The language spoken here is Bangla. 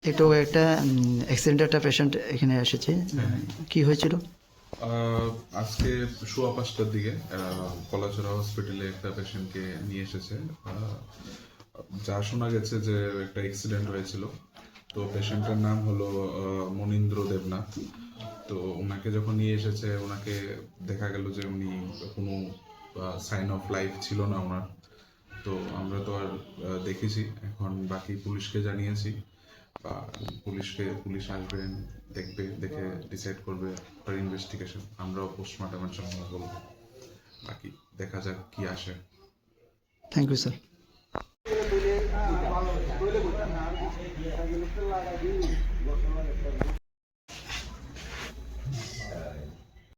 একটু একটা অ্যাক্সিডেন্ট একটা পেশেন্ট এখানে এসেছে, কি হয়েছিল? আজকে সোয়া 5টার দিকে কলাচড়া হসপিটালে একটা পেশেন্টকে নিয়ে এসেছে। যা শোনা গেছে যে একটা অ্যাক্সিডেন্ট হয়েছিল। তো পেশেন্টের নাম হলো মনীন্দ্র দেবনাথ। তো ওনাকে যখন নিয়ে এসেছে, ওনাকে দেখা গেল যে উনি কোনো সাইন অফ লাইফ ছিল না ওনার। তো আমরা তো আর দেখেছি, এখন বাকি পুলিশকে জানিয়েছি, বা পুলিশ আসবেন, দেখবে, দেখে ডিসাইড করবে ইনভেস্টিগেশন। আমরাও পোস্টমর্টমের জন্য বলবো, বাকি দেখা যাক কি আসে। Thank you sir.